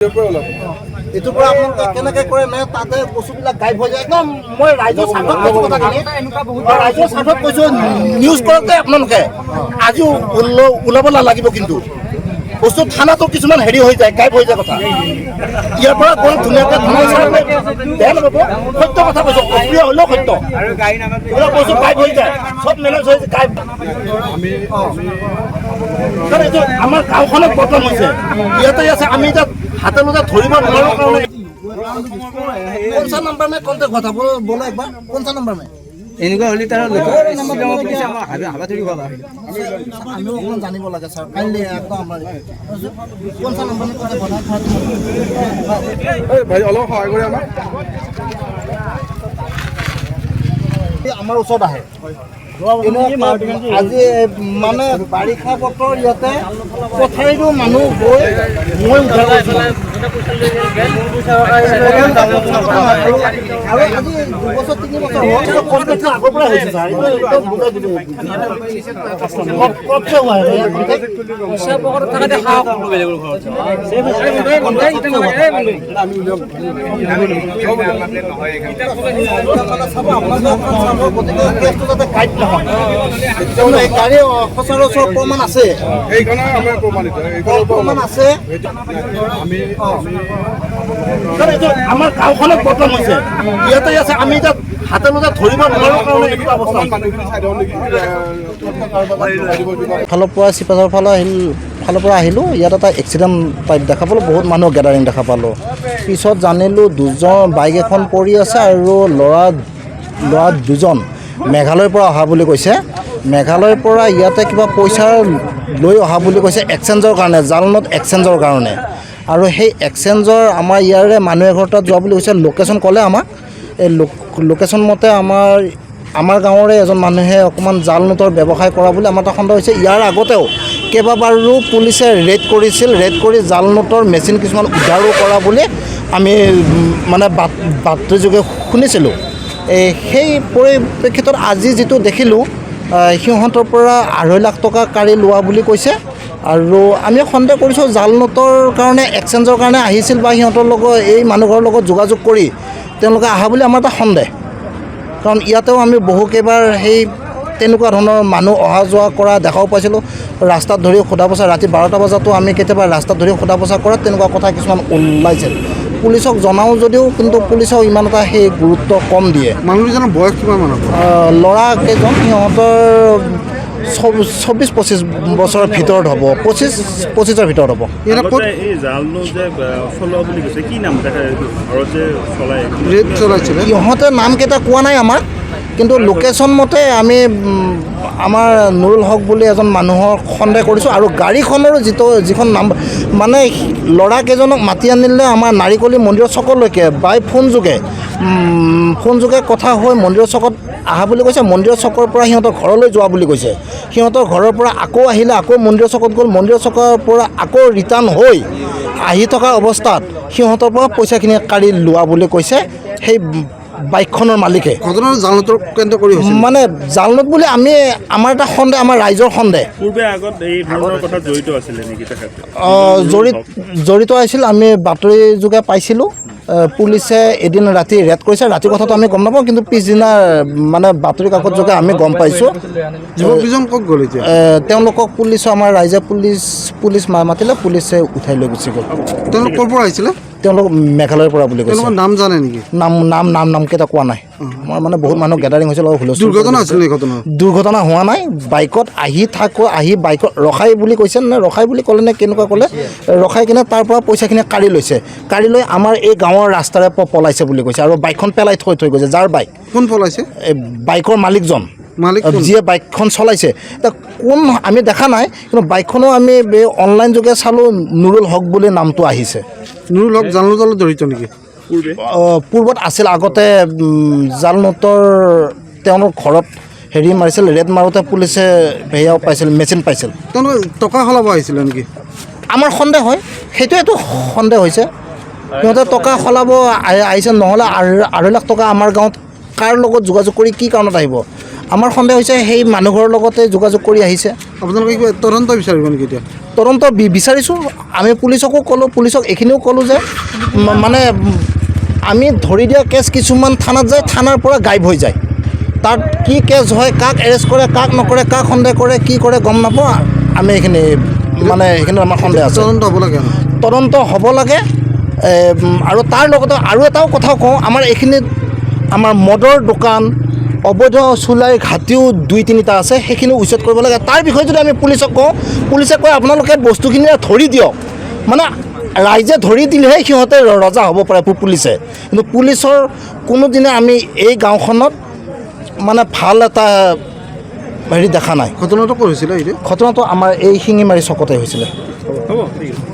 এইটোৰ পৰা আপোনালোকে কেনেকৈ কৰে মানে তাতে বস্তুবিলাক গাইব হৈ যায় একদম মই ৰাইজৰ স্বাৰ্থত কৈছোঁ কথাখিনি ৰাইজৰ স্বাৰ্থত কৈছোঁ নিউজ কৰোঁতে আপোনালোকে আজি ওলাব নালাগিব কিন্তু বস্তু থানাতো কিছুমান হেৰি হৈ যায় গাইব হৈ যায় কথা ইয়াৰ পৰা গৈ ধুনীয়াকৈ থানা বেয়া নাপাব সত্য কথা কৈছোঁ অপ্ৰিয় হ'লেও সত্য বস্তু গাইব হৈ যায় চব মেনেজ হৈ যায় গাইব এইটো আমাৰ গাঁওখনত বদনাম হৈছে ইয়াতে আছে আমি এতিয়া হাতে লোটা ধৰিব নোৱাৰোঁ কাৰণে कौन सा नंबर में कांटेक्ट हुआ था बोलो एक बार कौन सा नंबर में এনেকুৱা হলি তাৰ হাবা ধৰি গলা আমি অকমান জানিব লাগে স্যাৰ কাইন্ডলি একদম আমাৰ কোন सा नंबर में कांटेक्ट हुआ था এই ভাই অলপ সহায় কৰি আমাৰ ওচৰত আহে আজি মানে বাৰিষা বতৰ ইয়াতে পথাৰীৰো মানুহ গৈ মই উদ্ধাৰ কৰিছোঁ আৰু আজি 2 বছৰ 3 বছৰ হ'ল কনটেক্ট আগৰ পৰা হৈছে ছাৰ একদম বুজাই দিব কবছে হোৱা পইচা পকেটত থাকাতে খাওক বেলেগৰ ঘৰত আমি উলিয়াম চাব আপোনালোকৰ গতিকে কেছটো যাতে গাইড নহয় গাড়ী সচৰাচৰ প্ৰমাণ আছে এইখনৰ আমাৰ প্ৰমাণিত প্ৰমাণ আছে আমাৰ গাঁওখনত বদনাম হৈছে ইয়াতে আছে আমি এতিয়া হাতে লোটা ধৰিব নোৱাৰোঁ কাৰণে এনেকুৱা অৱস্থা ফালৰ পৰা চিপাঝাৰৰ ফালৰ পৰা আহিলোঁ ইয়াত এটা এক্সিডেণ্ট টাইপ দেখা পালোঁ বহুত মানুহ গেডাৰিং দেখা পালোঁ পিছত জানিলোঁ দুজন বাইক এখন পৰি আছে আৰু ল'ৰা দুজন মেঘালয়ৰ পৰা অহা বুলি কৈছে মেঘালয়ৰ পৰা ইয়াতে কিবা পইচা লৈ অহা বুলি কৈছে এক্সচেঞ্জৰ কাৰণে জালনত এক্সচেঞ্জৰ কাৰণে আৰু সেই এক্সচেঞ্জৰ আমাৰ ইয়াৰে মানুহ এঘৰ তাত যোৱা বুলি কৈছে লোকেশ্যন ক'লে আমাক এই লোকেশ্যন মতে আমাৰ গাঁৱৰে এজন মানুহে অকণমান জাল নোটৰ ব্যৱসায় কৰা বুলি আমাৰ তাত সন্দেহ হৈছে ইয়াৰ আগতেও কেইবাবাৰো পুলিচে ৰেড কৰিছিল ৰেড কৰি জাল নোটৰ মেচিন কিছুমান উদ্ধাৰো কৰা বুলি আমি মানে বাতৰিযোগে শুনিছিলোঁ সেই পৰিপ্ৰেক্ষিতত আজি যিটো দেখিলোঁ সিহঁতৰ পৰা 2.5 লাখ টকা কাঢ়ি লোৱা বুলি কৈছে আৰু আমি সন্দেহ কৰিছোঁ জাল নোটৰ কাৰণে এক্সচেঞ্জৰ কাৰণে আহিছিল বা সিহঁতৰ লগত এই মানুহঘৰৰ লগত যোগাযোগ কৰি তেওঁলোকে অহা বুলি আমাৰ এটা সন্দেহ কাৰণ ইয়াতেও আমি বহুকেইবাৰ সেই তেনেকুৱা ধৰণৰ মানুহ অহা যোৱা কৰা দেখাও পাইছিলোঁ ৰাস্তাত ধৰি সোধা পোছা ৰাতি 12টা বজাতো আমি কেতিয়াবা ৰাস্তাত ধৰি সোধা পোছা কৰা তেনেকুৱা কথা কিছুমান ওলাইছিল পুলিচক জনাও যদিও কিন্তু পুলিচক ইমান এটা সেই গুৰুত্ব কম দিয়ে মানুহজনৰ বয়স কিমান মান ল'ৰা কেইজন সিহঁতৰ 24-25 বছৰৰ ভিতৰত হ'ব 25-25ৰ ভিতৰত হ'ব সিহঁতে নামকেইটা কোৱা নাই আমাক কিন্তু লোকেশ্যন মতে আমি আমাৰ নুৰুল হক বুলি এজন মানুহৰ সন্দেহ কৰিছোঁ আৰু গাড়ীখনৰো যিখন নাম্বাৰ মানে ল'ৰাকেইজনক মাতি আনিলে আমাৰ নাৰিকলি মন্দিৰৰ চকলৈকে বাই ফোনযোগে কথা হৈ মন্দিৰৰ চকত অহা বুলি কৈছে মন্দিৰৰ চকৰ পৰা সিহঁতৰ ঘৰলৈ যোৱা বুলি কৈছে সিহঁতৰ ঘৰৰ পৰা আকৌ আহিলে আকৌ মন্দিৰৰ চকত গ'ল মন্দিৰৰ চকৰ পৰা আকৌ ৰিটাৰ্ণ হৈ আহি থকা অৱস্থাত সিহঁতৰ পৰা পইচাখিনি কাঢ়ি লোৱা বুলি কৈছে সেই বাইকখনৰ মালিকে ঘটনাৰ জালনোটৰ কেন্দ্ৰ কৰি মানে জালনোট বুলি আমাৰ এটা সন্দেহ আমাৰ ৰাইজৰ সন্দেহ পূৰ্বে আগত এই ধৰণৰ কথা জড়িত আছিলে নেকি জড়িত আছিল আমি বাতৰি যোগে পাইছিলোঁ পুলিচে এদিন ৰাতি ৰেড কৰিছে ৰাতি কথাটো আমি গম নাপাওঁ কিন্তু পিছদিনা মানে বাতৰি কাকত যোগে আমি গম পাইছোঁ যুৱকজন ক'ত গ'ল এতিয়া তেওঁলোকক আমাৰ ৰাইজে পুলিচ মাতিলে পুলিচে উঠাই লৈ গুচি গ'ল তেওঁলোক ক'ৰ পৰা আহিছিলে তেওঁলোক মেঘালয়ৰ পৰা বুলি কৈছে নাম জানে নেকি নামকেইটা কোৱা নাই মই মানে বহুত মানুহ গেডাৰিং হৈছিল আৰু দুৰ্ঘটনা আছিল দুৰ্ঘটনা হোৱা নাই বাইকত আহি বাইকত ৰখাই বুলি কৈছে নে ৰখাই বুলি ক'লে নে কেনেকুৱা ক'লে ৰখাই কিনে তাৰ পৰা পইচাখিনি কাঢ়ি লৈ আমাৰ এই গাঁৱৰ ৰাস্তাৰে পলাইছে বুলি কৈছে আৰু বাইকখন পেলাই থৈ গৈছে যাৰ বাইক কোন পলাইছে বাইকৰ মালিকজন যিয়ে বাইকখন চলাইছে এতিয়া কোন আমি দেখা নাই কিন্তু বাইকখনো আমি অনলাইন যোগে চালোঁ নুৰুল হক বুলি নামটো আহিছে নুৰুল হক জাল নোটৰ জড়িত নেকি পূৰ্বত আছিল আগতে জাল নোটৰ তেওঁলোকৰ ঘৰত হেৰি মাৰিছিল ৰেড মাৰোঁতে পুলিচে সেয়াও পাইছিল মেচিন পাইছিল তেওঁলোকে টকা সলাব আহিছিলে নেকি আমাৰ সন্দেহ হয় সেইটোৱেতো সন্দেহ হৈছে সিহঁতে টকা সলাব আহিছে নহ'লে 2.5 লাখ টকা আমাৰ গাঁৱত কাৰ লগত যোগাযোগ কৰি কি কাৰণত আহিব আমাৰ সন্দেহ হৈছে সেই মানুহঘৰৰ লগতে যোগাযোগ কৰি আহিছে। আপোনালোকে কিবা তদন্ত বিচাৰিব নেকি এতিয়া? তদন্ত বিচাৰিছোঁ। আমি পুলিচকো ক'লোঁ, পুলিচক এইখিনিও ক'লোঁ যে মানে আমি ধৰি দিয়া কেছ কিছুমান থানাত যায়, থানাৰ পৰা গায়ব হৈ যায়। তাত কি কেছ হয়, কাক এৰেষ্ট কৰে, কাক নকৰে, কাক সন্দেহ কৰে, কি কৰে গম নাপাওঁ। আমি এইখিনি মানে সেইখিনি আমাৰ সন্দেহ আছে। তদন্ত হ'ব লাগে। তদন্ত হ'ব লাগে। আৰু তাৰ লগতে আৰু এটাও কথা কওঁ, আমাৰ এইখিনিত আমাৰ মদৰ দোকান, অবৈধ চুলাই ঘাটিও 2-3টা আছে, সেইখিনি উচ্ছেদ কৰিব লাগে। তাৰ বিষয়ে যদি আমি পুলিচক কওঁ, পুলিচে কয় আপোনালোকে বস্তুখিনি ধৰি দিয়ক। মানে ৰাইজে ধৰি দিলেহে সিহঁতে ৰজা হ'ব পাৰে পুলিচে। কিন্তু পুলিচৰ কোনোদিনে আমি এই গাঁওখনত মানে ভাল এটা হেৰি দেখা নাই। ঘটনাটো ক'ত হৈছিলে? ঘটনাটো আমাৰ এই শিঙিমাৰী চকতে হৈছিলে। হ'ব ঠিক আছে।